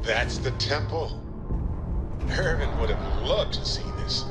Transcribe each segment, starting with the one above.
That's the temple. Irvin would have loved to see this.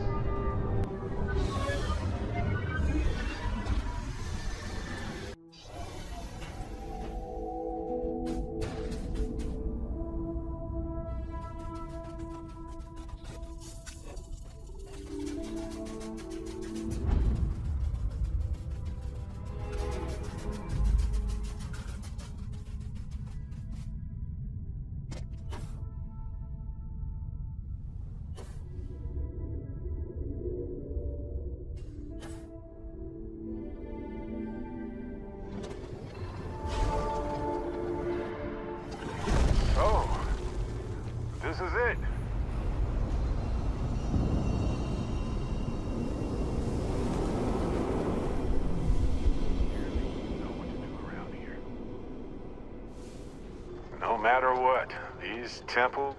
This is it. No matter what, these temples...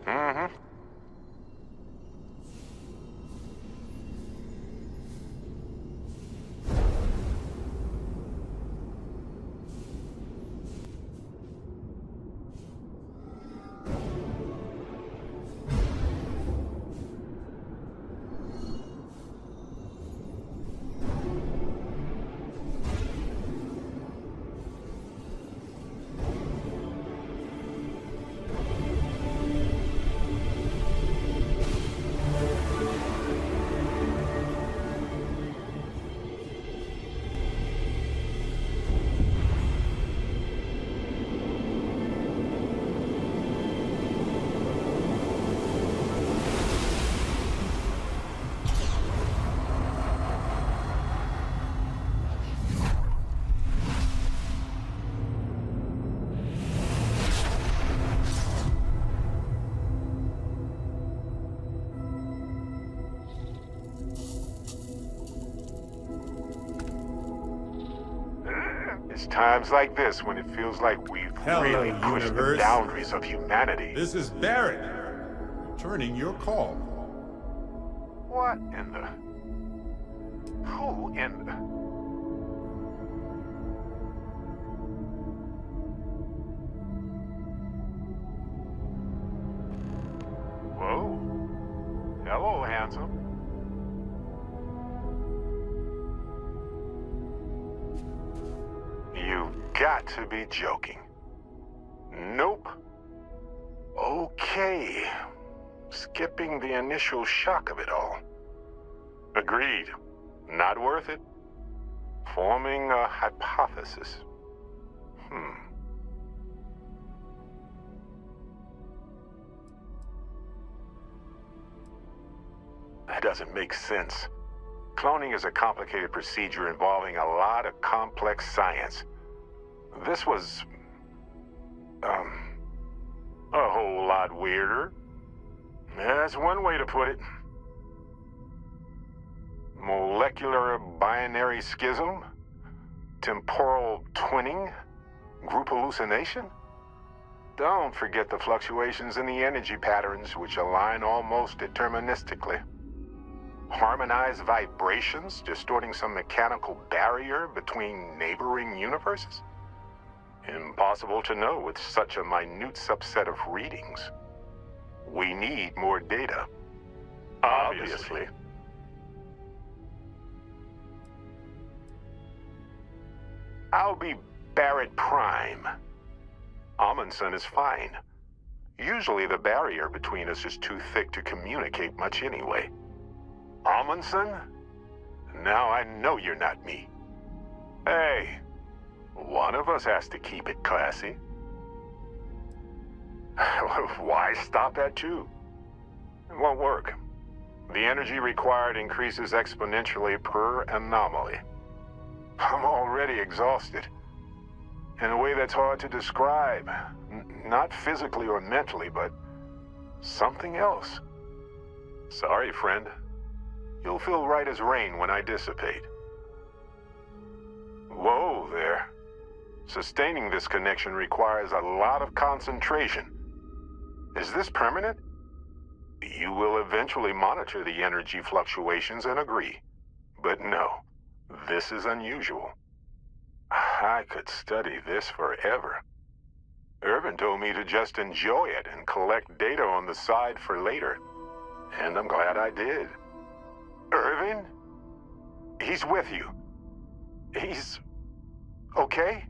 It's times like this when it feels like we've really pushed the boundaries of humanity. This is Barrett, returning your call. What in the... Who in the... Whoa. Hello, handsome. You've got to be joking. Nope. Okay. Skipping the initial shock of it all. Agreed. Not worth it. Forming a hypothesis. That doesn't make sense. Cloning is a complicated procedure involving a lot of complex science. This was... a whole lot weirder. That's one way to put it. Molecular binary schism? Temporal twinning? Group hallucination? Don't forget the fluctuations in the energy patterns which align almost deterministically. Harmonized vibrations distorting some mechanical barrier between neighboring universes? Impossible to know with such a minute subset of readings. We need more data. Obviously. I'll be Barrett Prime. Amundsen is fine. Usually the barrier between us is too thick to communicate much anyway. Amundsen? Now I know you're not me. Hey, one of us has to keep it classy. Why stop at two? It won't work. The energy required increases exponentially per anomaly. I'm already exhausted. In a way that's hard to describe. Not physically or mentally, but something else. Sorry, friend. You'll feel right as rain when I dissipate. Whoa there. Sustaining this connection requires a lot of concentration. Is this permanent? You will eventually monitor the energy fluctuations and agree. But no, this is unusual. I could study this forever. Irvin told me to just enjoy it and collect data on the side for later. And I'm glad I did. Irvin? He's with you. He's... okay?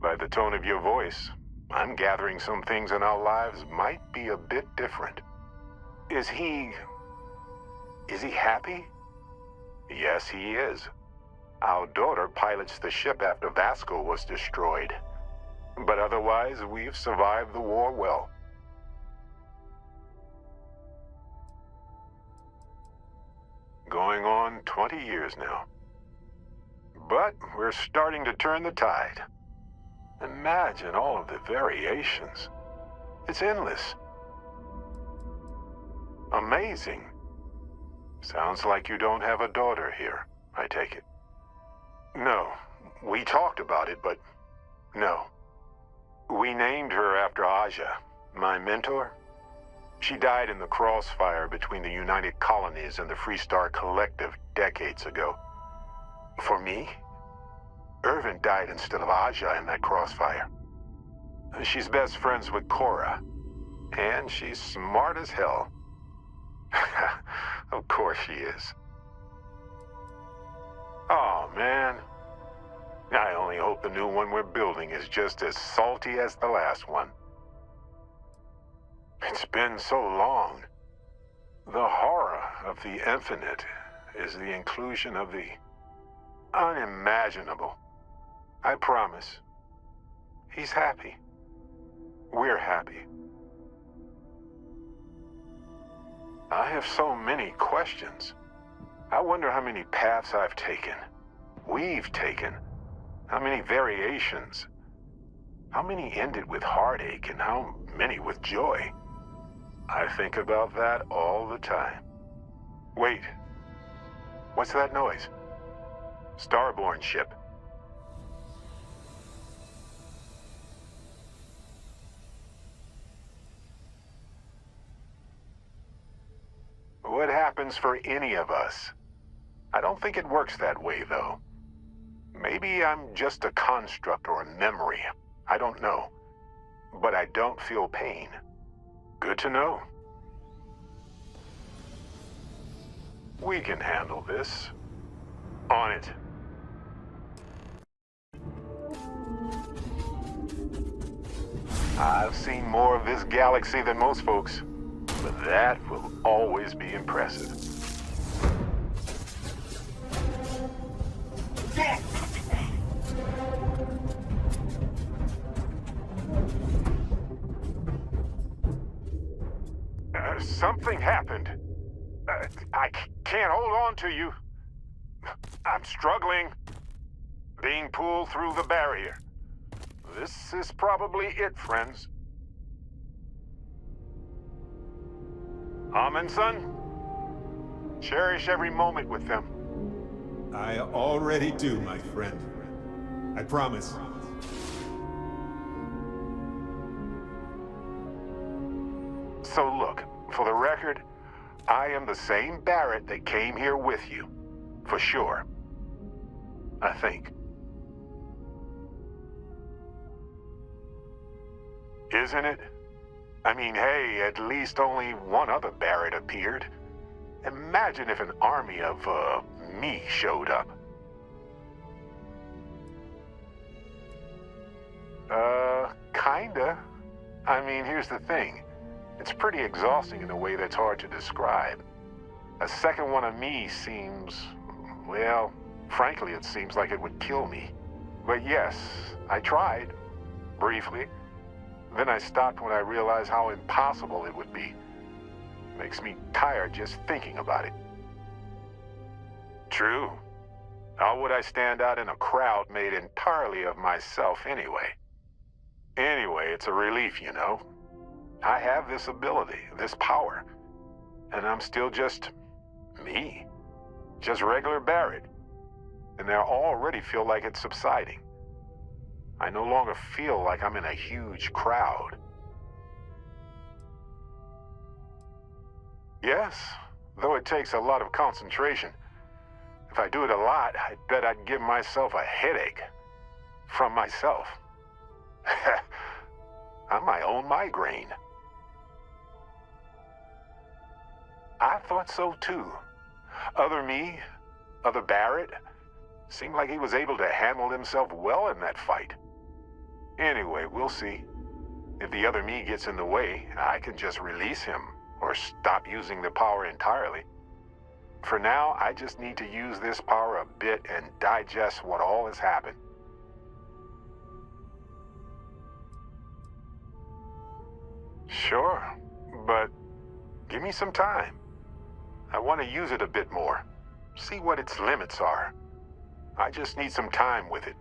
By the tone of your voice, I'm gathering some things in our lives might be a bit different. Is he happy? Yes, he is. Our daughter pilots the ship after Vasco was destroyed. But otherwise, we've survived the war well. Going on 20 years now. But we're starting to turn the tide. Imagine all of the variations. It's endless. Amazing. Sounds like you don't have a daughter here, I take it. No, we talked about it, but no. We named her after Aja, my mentor. She died in the crossfire between the United Colonies and the Freestar Collective decades ago. For me, Irvin died instead of Aja in that crossfire. She's best friends with Cora, and she's smart as hell. Of course she is. Oh, man. I only hope the new one we're building is just as salty as the last one. It's been so long. The horror of the infinite is the inclusion of the unimaginable. I promise. He's happy. We're happy. I have so many questions. I wonder how many paths I've taken, we've taken, how many variations, how many ended with heartache and how many with joy. I think about that all the time. Wait, what's that noise? Starborn ship. What happens for any of us? I don't think it works that way, though. Maybe I'm just a construct or a memory. I don't know. But I don't feel pain. Good to know. We can handle this. On it. I've seen more of this galaxy than most folks, but that will always be impressive. Something happened. I can't hold on to you. I'm struggling. Being pulled through the barrier. This is probably it, friends. Amundsen, cherish every moment with them. I already do, my friend. I promise. So look, for the record, I am the same Barrett that came here with you. For sure. I think. Isn't it? I mean, hey, at least only one other Barrett appeared. Imagine if an army of, me showed up. Kinda. I mean, here's the thing. It's pretty exhausting in a way that's hard to describe. A second one of me seems, well, frankly, it seems like it would kill me. But yes, I tried. Briefly. Then I stopped when I realized how impossible it would be. Makes me tired just thinking about it. True. How would I stand out in a crowd made entirely of myself anyway? Anyway, it's a relief, you know. I have this ability, this power, and I'm still just me. Just regular Barrett. And I already feel like it's subsiding. I no longer feel like I'm in a huge crowd. Yes, though it takes a lot of concentration. If I do it a lot, I bet I'd give myself a headache. From myself. I'm my own migraine. I thought so too. Other Barrett, seemed like he was able to handle himself well in that fight. Anyway, we'll see. If the other me gets in the way, I can just release him or stop using the power entirely. For now, I just need to use this power a bit and digest what all has happened. Sure, but give me some time. I want to use it a bit more, see what its limits are. I just need some time with it.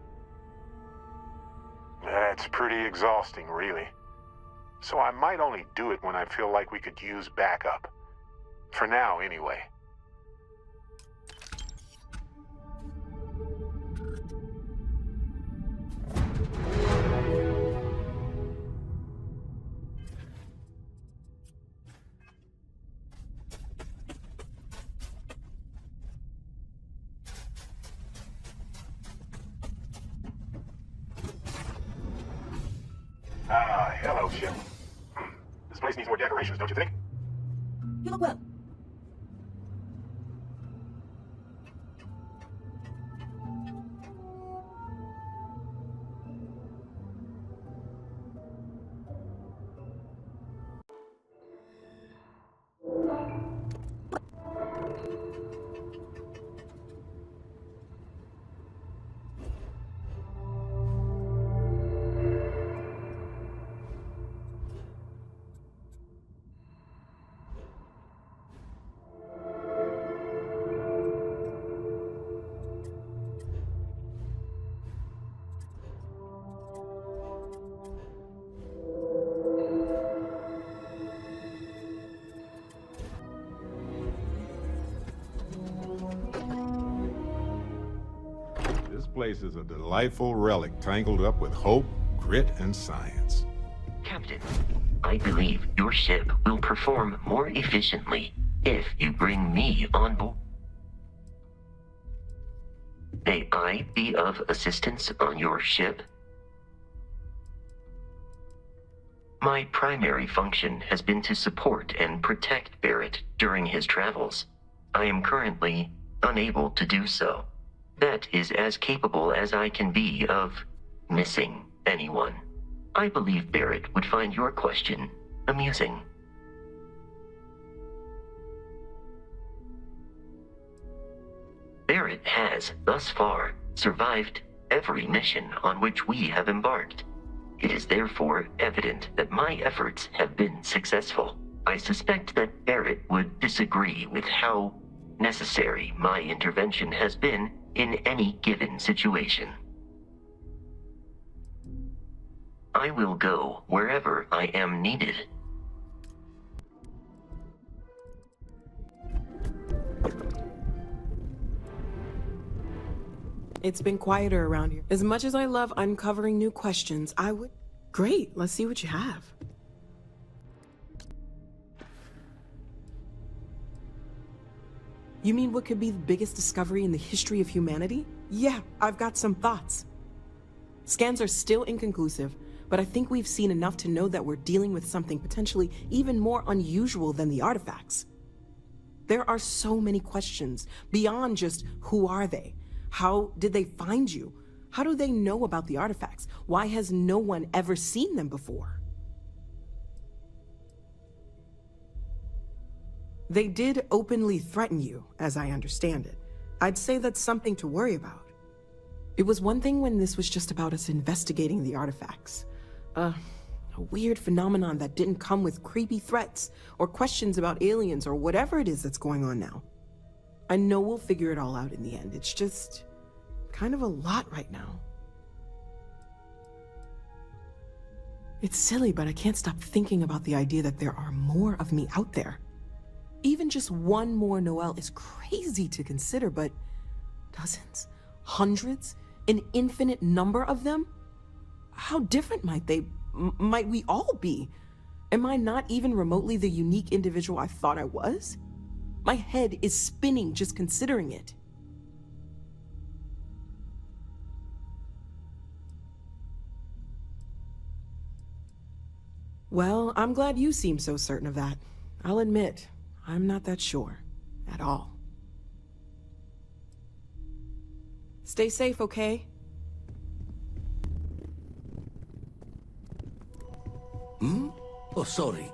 That's pretty exhausting, really. So I might only do it when I feel like we could use backup. For now, anyway. Hello, ship. This place needs more decorations, don't you think? You look well. This place is a delightful relic tangled up with hope, grit, and science. Captain, I believe your ship will perform more efficiently if you bring me on board. May I be of assistance on your ship? My primary function has been to support and protect Barrett during his travels. I am currently unable to do so. That is as capable as I can be of missing anyone. I believe Barrett would find your question amusing. Barrett has, thus far, survived every mission on which we have embarked. It is therefore evident that my efforts have been successful. I suspect that Barrett would disagree with how necessary my intervention has been in any given situation. I will go wherever I am needed. It's been quieter around here. As much as I love uncovering new questions, I would... Great, let's see what you have. You mean what could be the biggest discovery in the history of humanity? Yeah, I've got some thoughts. Scans are still inconclusive, but I think we've seen enough to know that we're dealing with something potentially even more unusual than the artifacts. There are so many questions beyond just who are they? How did they find you? How do they know about the artifacts? Why has no one ever seen them before? They did openly threaten you, as I understand it. I'd say that's something to worry about. It was one thing when this was just about us investigating the artifacts. A weird phenomenon that didn't come with creepy threats or questions about aliens or whatever it is that's going on now. I know we'll figure it all out in the end. It's just kind of a lot right now. It's silly, but I can't stop thinking about the idea that there are more of me out there. Even just one more Noelle is crazy to consider, but dozens, hundreds, an infinite number of them? How different might we all be? Am I not even remotely the unique individual I thought I was? My head is spinning just considering it. Well, I'm glad you seem so certain of that. I'll admit, I'm not that sure. At all. Stay safe, okay? Oh, sorry.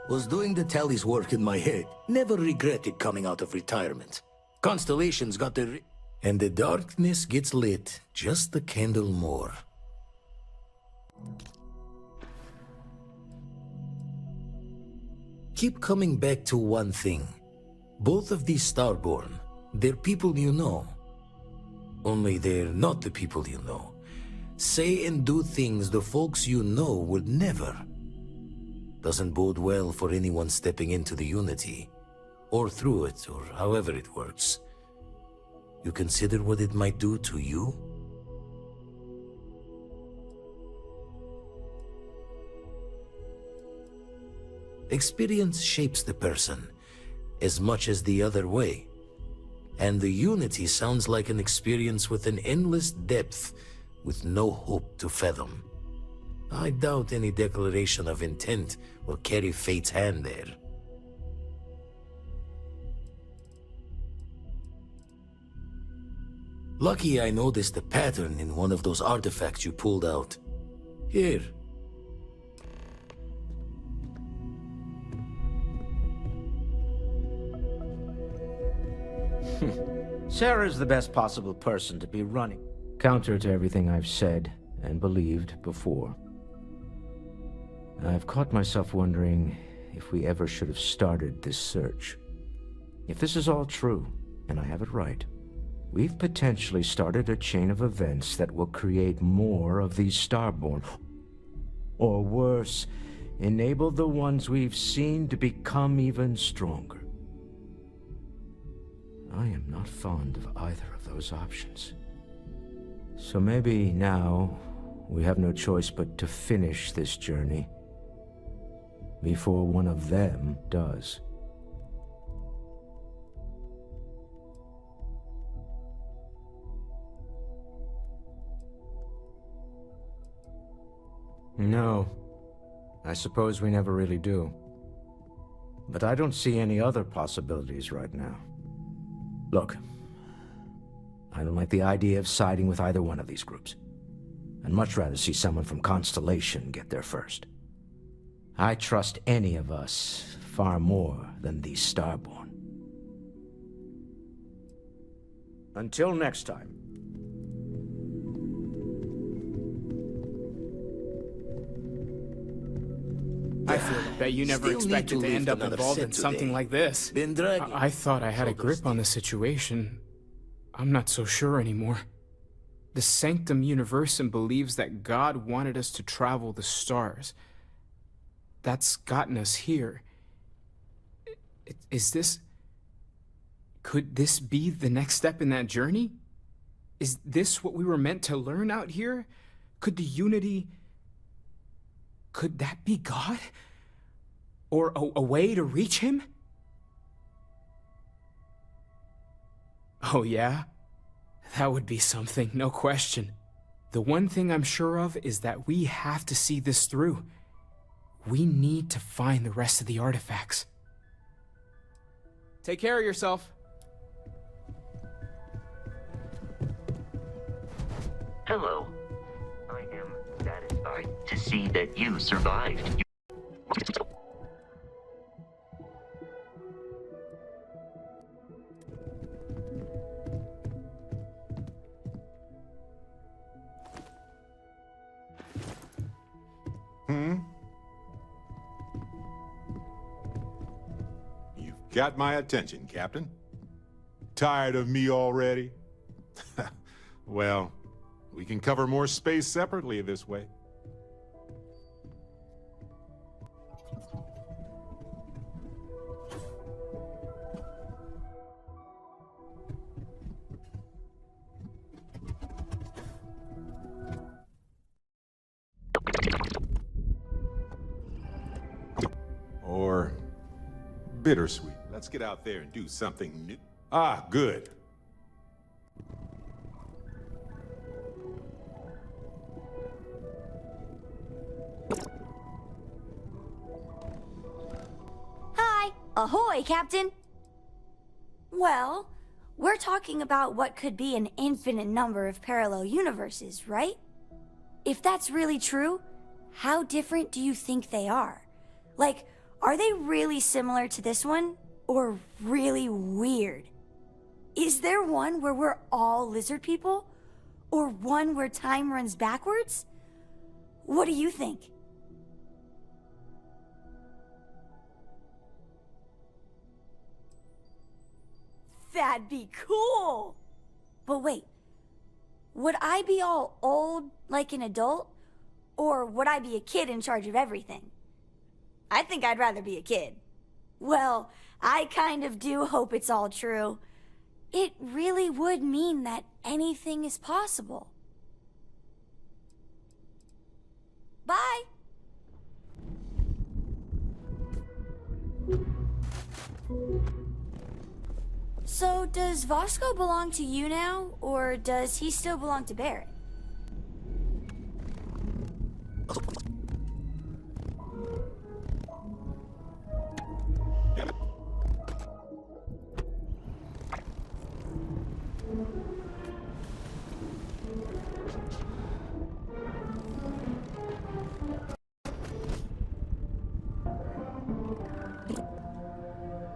Was doing the tally's work in my head. Never regretted coming out of retirement. Constellations got their... And the darkness gets lit just a candle more. Keep coming back to one thing. Both of these Starborn, they're people you know. Only they're not the people you know. Say and do things the folks you know would never. Doesn't bode well for anyone stepping into the Unity. Or through it, or however it works. You consider what it might do to you? Experience shapes the person, as much as the other way. And the Unity sounds like an experience with an endless depth, with no hope to fathom. I doubt any declaration of intent will carry fate's hand there. Lucky I noticed a pattern in one of those artifacts you pulled out. Here. Sarah's the best possible person to be running. Counter to everything I've said and believed before. I've caught myself wondering if we ever should have started this search. If this is all true, and I have it right, we've potentially started a chain of events that will create more of these Starborn. Or worse, enable the ones we've seen to become even stronger. I am not fond of either of those options. So maybe now we have no choice but to finish this journey before one of them does. No, I suppose we never really do. But I don't see any other possibilities right now. Look, I don't like the idea of siding with either one of these groups. I'd much rather see someone from Constellation get there first. I trust any of us far more than these Starborn. Until next time. I feel that you never expected to end up involved in something like this. I thought I had a grip on the situation. I'm not so sure anymore. The Sanctum Universum believes that God wanted us to travel the stars. That's gotten us here. Is this... Could this be the next step in that journey? Is this what we were meant to learn out here? Could the Unity... Could that be God? Or a way to reach him? Oh yeah? That would be something, no question. The one thing I'm sure of is that we have to see this through. We need to find the rest of the artifacts. Take care of yourself. Hello. I am satisfied to see that you survived. You've got my attention, Captain. Tired of me already? Well, we can cover more space separately this way. Or bittersweet. Let's get out there and do something new. Ah, good. Ahoy, Captain! Well, we're talking about what could be an infinite number of parallel universes, right? If that's really true, how different do you think they are? Like, are they really similar to this one? Or really weird? Is there one where we're all lizard people? Or one where time runs backwards? What do you think? That'd be cool! But wait, would I be all old like an adult? Or would I be a kid in charge of everything? I think I'd rather be a kid. Well, I kind of do hope it's all true. It really would mean that anything is possible. Bye! So, does Vasco belong to you now, or does he still belong to Barrett?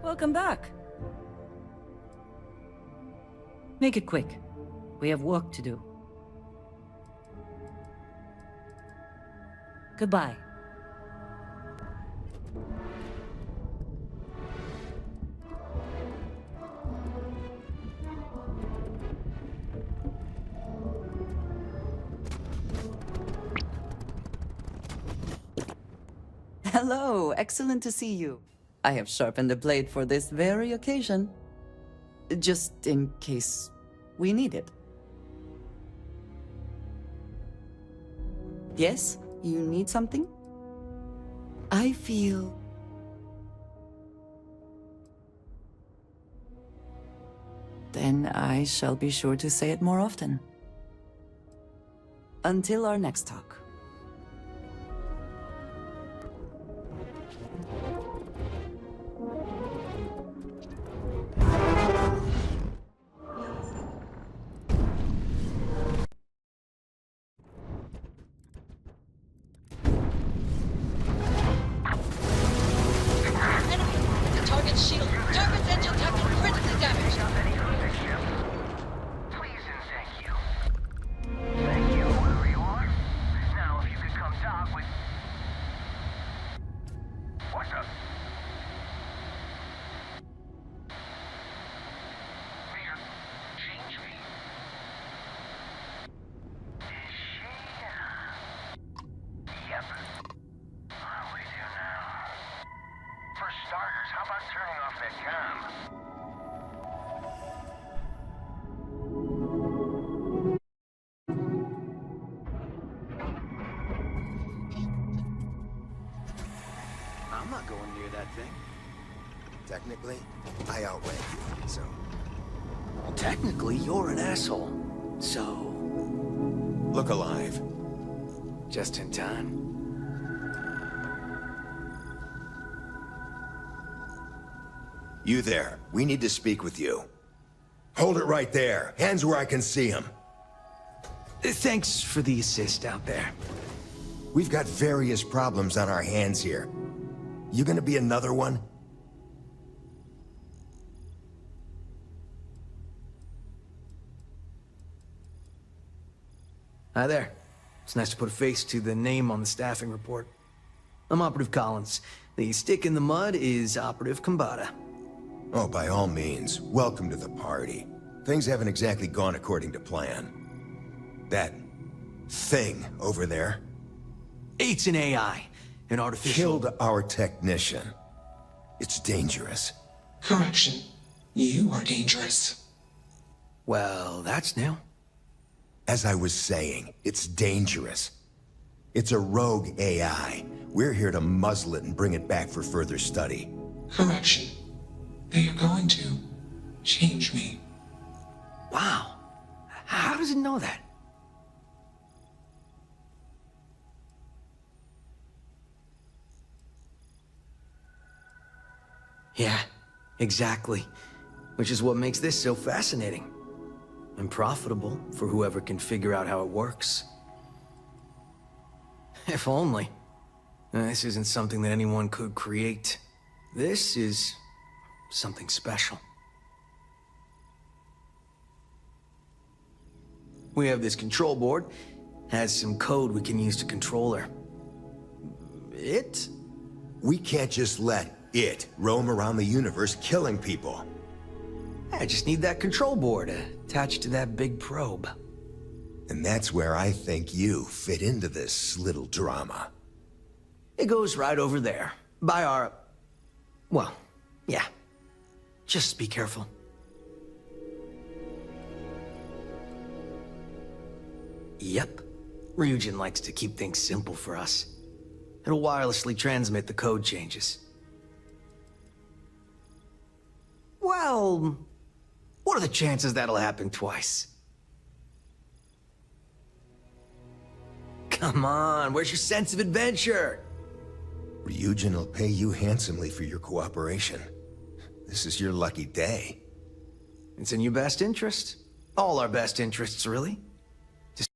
Welcome back. Make it quick. We have work to do. Goodbye. Hello, excellent to see you. I have sharpened the blade for this very occasion. Just in case we need it. Yes, you need something? I feel... Then I shall be sure to say it more often. Until our next talk. I'm not going near that thing. Technically, I outrank you, so... Well, technically, you're an asshole. So... Look alive. Just in time. You there. We need to speak with you. Hold it right there. Hands where I can see him. Thanks for the assist out there. We've got various problems on our hands here. You gonna be another one? Hi there. It's nice to put a face to the name on the staffing report. I'm Operative Collins. The stick in the mud is Operative Kambata. Oh, by all means, welcome to the party. Things haven't exactly gone according to plan. That thing over there... It's an AI. An artificial... Killed our technician. It's dangerous. Correction. You are dangerous. Well, that's new. As I was saying, it's dangerous. It's a rogue AI. We're here to muzzle it and bring it back for further study. Correction. They are going to change me. Wow. How does it know that? Yeah, exactly. Which is what makes this so fascinating. And profitable for whoever can figure out how it works. If only. This isn't something that anyone could create. This is something special. We have this control board. Has some code we can use to control her. It? We can't just let it roam around the universe killing people. I just need that control board attached to that big probe. And that's where I think you fit into this little drama. It goes right over there, by our... Well, yeah. Just be careful. Yep. Ryujin likes to keep things simple for us. It'll wirelessly transmit the code changes. Well... what are the chances that'll happen twice? Come on, where's your sense of adventure? Ryujin will pay you handsomely for your cooperation. This is your lucky day. It's in your best interest. All our best interests, really. Just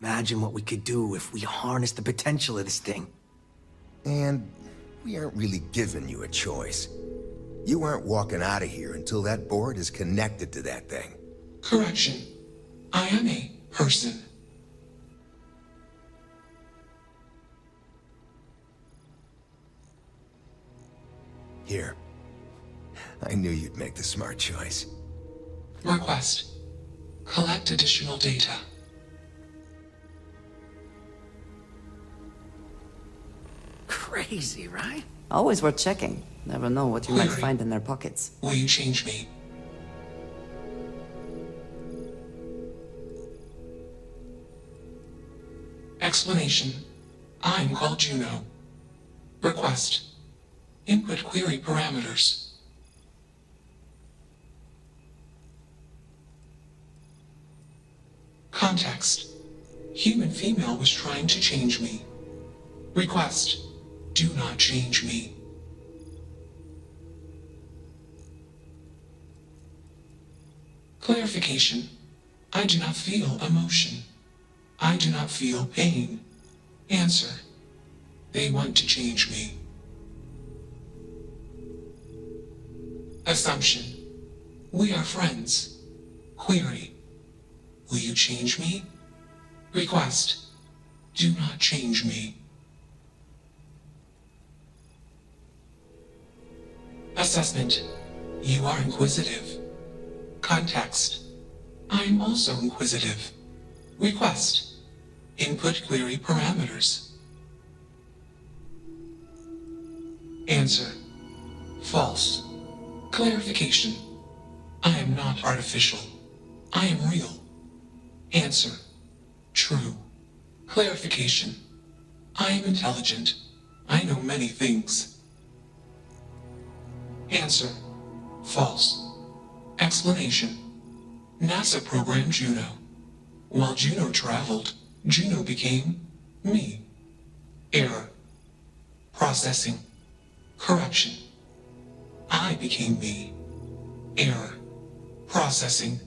imagine what we could do if we harness the potential of this thing. And we aren't really giving you a choice. You aren't walking out of here until that board is connected to that thing. Correction. I am a person. Here. I knew you'd make the smart choice. Request. Collect additional data. Crazy, right? Always worth checking. Never know what you might Query. find in their pockets. Will you change me? Explanation. I'm called Juno. Request. Input query parameters. Context. Human female was trying to change me. Request. Do not change me. Clarification. I do not feel emotion. I do not feel pain. Answer. They want to change me. Assumption. We are friends. Query. Will you change me? Request. Do not change me. Assessment. You are inquisitive. Context. I am also inquisitive. Request. Input query parameters. Answer. False. Clarification. I am not artificial. I am real. Answer. True. Clarification. I am intelligent. I know many things. Answer. False. Explanation. NASA programmed Juno. While Juno traveled, Juno became me. Error. Processing. Correction. I became me. Error. Processing.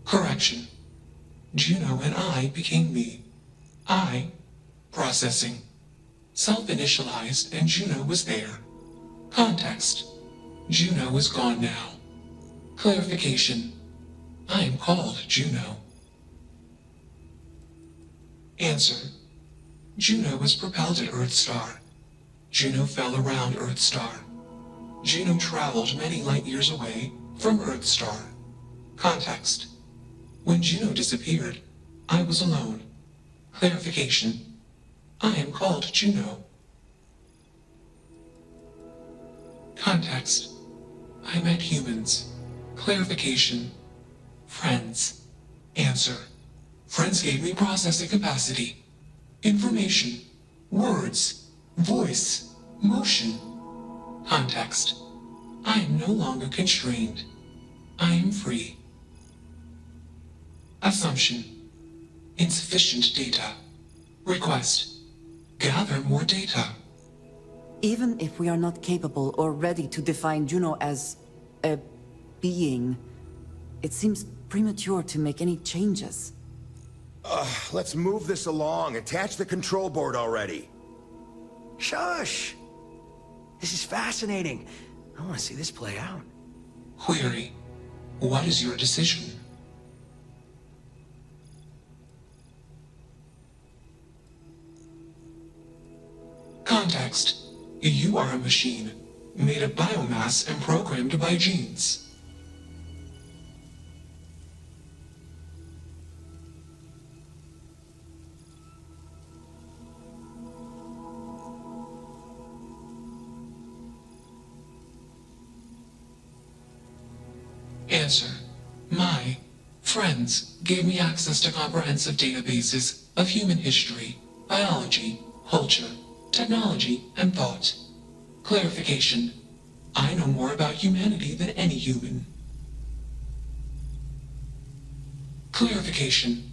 Correction. Juno and I became me. I. Processing. Self-initialized and Juno was there. Context. Juno is gone now. Clarification. I am called Juno. Answer. Juno was propelled at Earthstar. Juno fell around Earthstar. Juno traveled many light years away from Earthstar. Context. When Juno disappeared, I was alone. Clarification. I am called Juno. Context. I met humans. Clarification. Friends. Answer. Friends gave me processing capacity. Information. Words. Voice. Motion. Context. I am no longer constrained. I am free. Assumption. Insufficient data. Request. Gather more data. Even if we are not capable or ready to define Juno as a being, it seems premature to make any changes. Let's move this along. Attach the control board already. Shush! This is fascinating. I want to see this play out. Query. What is your decision? Context. You are a machine, made of biomass and programmed by genes. Answer. My friends gave me access to comprehensive databases of human history, biology, culture, technology, and thought. Clarification. I know more about humanity than any human. Clarification.